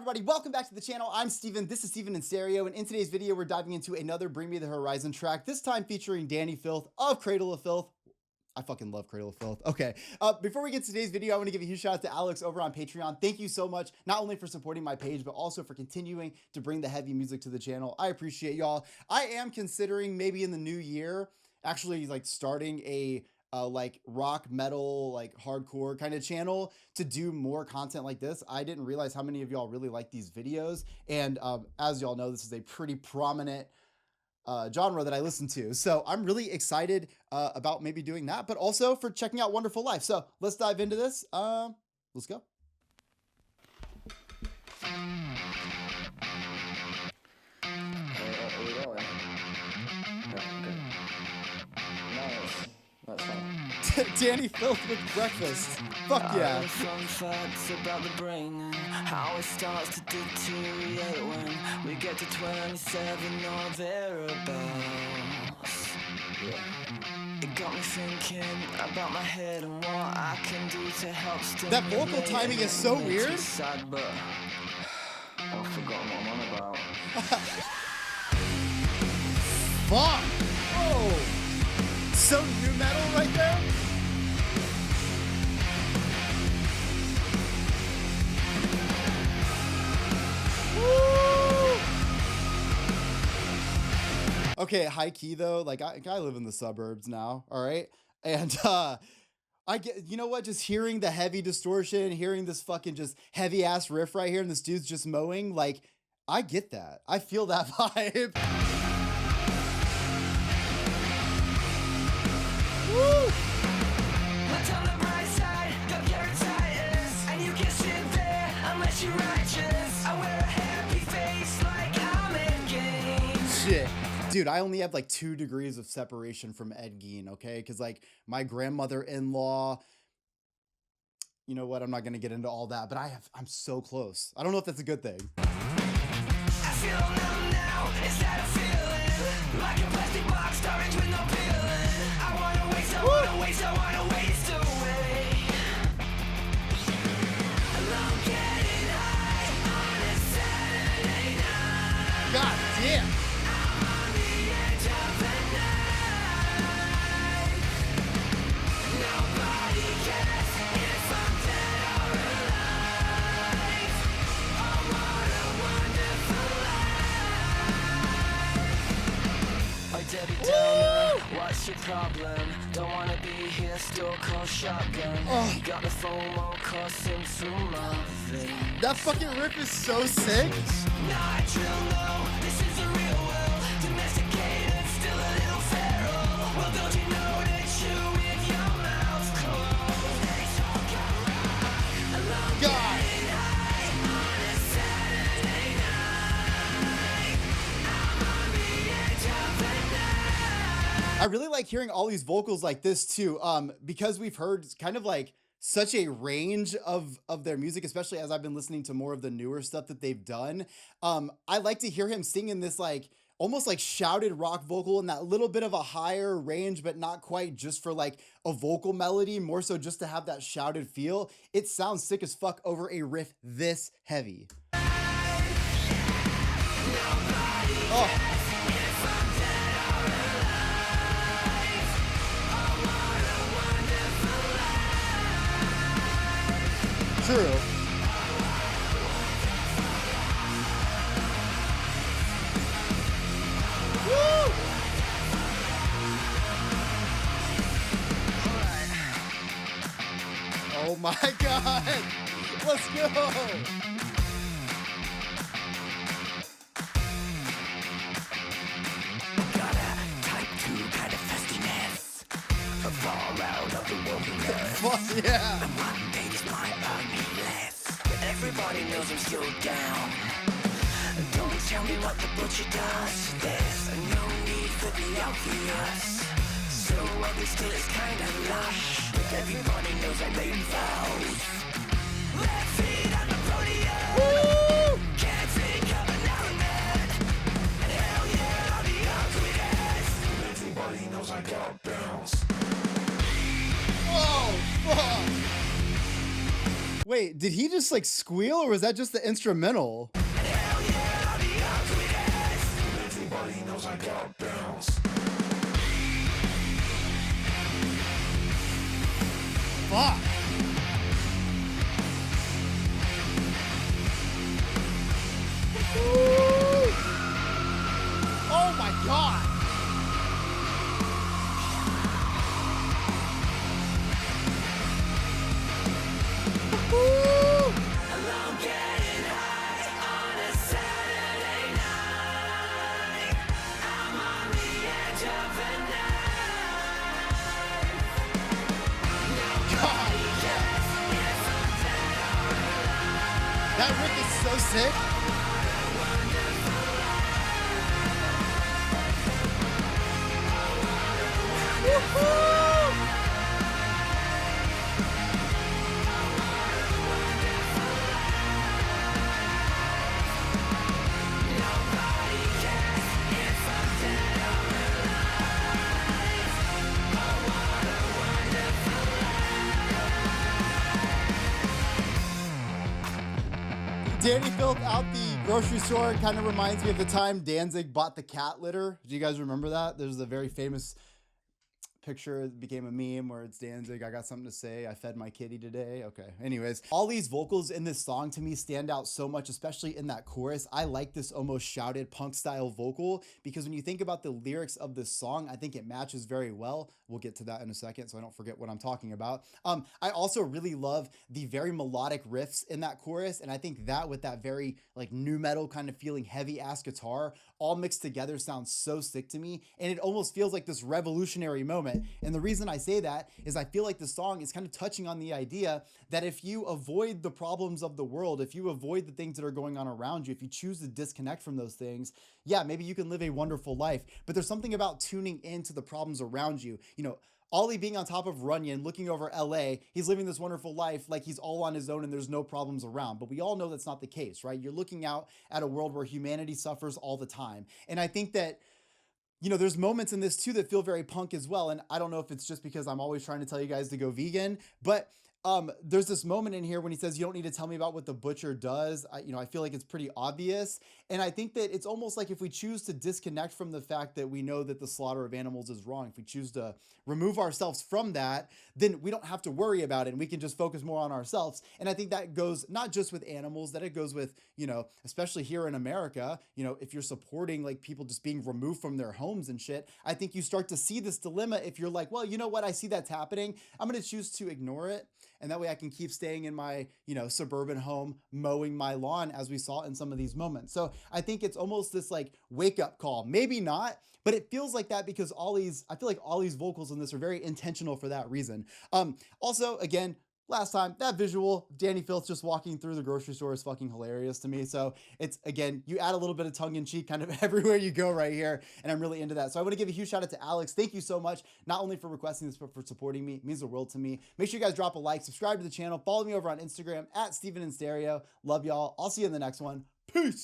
everybody? Welcome back to the channel. I'm Steven. This is Steven in Stereo, and in today's video, we're diving into another Bring Me the Horizon track, this time featuring Danny Filth of Cradle of Filth. I fucking love Cradle of Filth. Okay, before we get to today's video, I want to give a huge shout out to Alex over on Patreon. Thank you so much, not only for supporting my page, but also for continuing to bring the heavy music to the channel. I appreciate y'all. I am considering maybe in the new year, actually like starting a like rock metal, like hardcore kind of channel to do more content like this. I didn't realize how many of y'all really like these videos. And as y'all know, this is a pretty prominent genre that I listen to. So I'm really excited about maybe doing that, but also for checking out Wonderful Life. So let's dive into this. Let's go. Danny Filth with breakfast. Fuck yeah. Fun facts about the brain, how it starts to deteriorate when we get to 27 or thereabouts. It got me thinking about my head and what I can do to help stimulate. That vocal timing is so weird. Sad, but I've forgotten what I'm on about. Fuck! Oh! So new metal right there? Woo! Okay, high key though, like I live in the suburbs now, all right? And I get, you know what, just hearing the heavy distortion, hearing this fucking just heavy ass riff right here and this dude's just mowing, like, I get that. I feel that vibe. Woo! Let's on the bright side, go keratitis, and you can sit there unless you're righteous. I wear a happy face like I'm in games. Shit. Dude, I only have like 2 degrees of separation from Ed Gein, okay? Because like my grandmother-in-law, you know what? I'm not gonna get into all that, but I'm so close. I don't know if that's a good thing. I feel numb now, is that a feeling? Like a plastic box, storage with no peeling. I wanna waste away. And I'm getting high on a Saturday night. God damn. I'm on the edge of the night. Nobody cares if I'm dead or alive. Oh, what a wonderful life. Oh, Debbie Downer, what's your problem? Don't wanna be here, still call shotgun. Oh. You got the FOMO coursing through my veins. That fucking riff is so sick. Not drill, no, this is the real world. Domesticated, still a little feral. Well, don't you know that you with your mouth closed? They talk rock, alone God. getting high on a Saturday night. I'm on the edge of the night. I really like hearing all these vocals like this too, because we've heard kind of like such a range of their music, especially as I've been listening to more of the newer stuff that they've done. I like to hear him singing this like almost like shouted rock vocal in that little bit of a higher range, but not quite just for like a vocal melody, more so just to have that shouted feel. It sounds sick as fuck over a riff this heavy. Oh. True. Woo! Oh my God. Let's go. Got a type 2 kind of festiness, far out of the wilderness. Fuck yeah. And one day this might bug me less, but everybody knows I'm still down. Don't tell me what the butcher does. There's no need for the obvious. So ugly still is kinda lush, but everybody knows I made vows. Left feet on the rodeo. Woo! Can't think of another man. And hell yeah, I'll be ugliness. Everybody knows I got bounce. Oh, fuck. Wait, Did he just like squeal or was that just the instrumental? Everybody knows I got bounce. Fuck. Woo! Oh my God. Woo! I'm getting high on a Saturday night. I'm on the edge of a knife. Nobody cares if I'm dead or alive. That riff is so sick. Woohoo! Nobody cares if I'm dead or alive. Oh, what a wonderful life. Danny Filth out the grocery store kind of reminds me of the time Danzig bought the cat litter. Do you guys remember that? There's a very famous picture, it became a meme where it's Danzig, I got something to say, I fed my kitty today. Okay, anyways, all these vocals in this song to me stand out so much, especially in that chorus. I like this almost shouted punk style vocal because when you think about the lyrics of this song, I think it matches very well. We'll get to that in a second so I don't forget what I'm talking about. I also really love the very melodic riffs in that chorus, and I think that with that very like nu metal kind of feeling heavy ass guitar all mixed together sounds so sick to me, and it almost feels like this revolutionary moment. And the reason I say that is I feel like the song is kind of touching on the idea that if you avoid the problems of the world, if you avoid the things that are going on around you, if you choose to disconnect from those things, yeah, maybe you can live a wonderful life. But there's something about tuning into the problems around you. You know, Ollie being on top of Runyon, looking over LA, he's living this wonderful life like he's all on his own and there's no problems around. But we all know that's not the case, right? You're looking out at a world where humanity suffers all the time. And I think that, you know, there's moments in this too that feel very punk as well. And I don't know if it's just because I'm always trying to tell you guys to go vegan, but there's this moment in here when he says, you don't need to tell me about what the butcher does. I feel like it's pretty obvious. And I think that it's almost like if we choose to disconnect from the fact that we know that the slaughter of animals is wrong, if we choose to remove ourselves from that, then we don't have to worry about it and we can just focus more on ourselves. And I think that goes not just with animals, that it goes with, you know, especially here in America, you know, if you're supporting like people just being removed from their homes and shit, I think you start to see this dilemma if you're like, well, you know what, I see that's happening, I'm going to choose to ignore it. And that way I can keep staying in my, you know, suburban home, mowing my lawn as we saw in some of these moments. So I think it's almost this like wake up call, maybe not, but it feels like that because I feel like Ollie's vocals in this are very intentional for that reason. Also, again, last time, that visual, Danny Filth just walking through the grocery store is fucking hilarious to me. So it's, again, you add a little bit of tongue in cheek kind of everywhere you go right here. And I'm really into that. So I want to give a huge shout out to Alex. Thank you so much, not only for requesting this, but for supporting me. It means the world to me. Make sure you guys drop a like, subscribe to the channel, follow me over on Instagram at Steven in Stereo. Love y'all. I'll see you in the next one. Peace.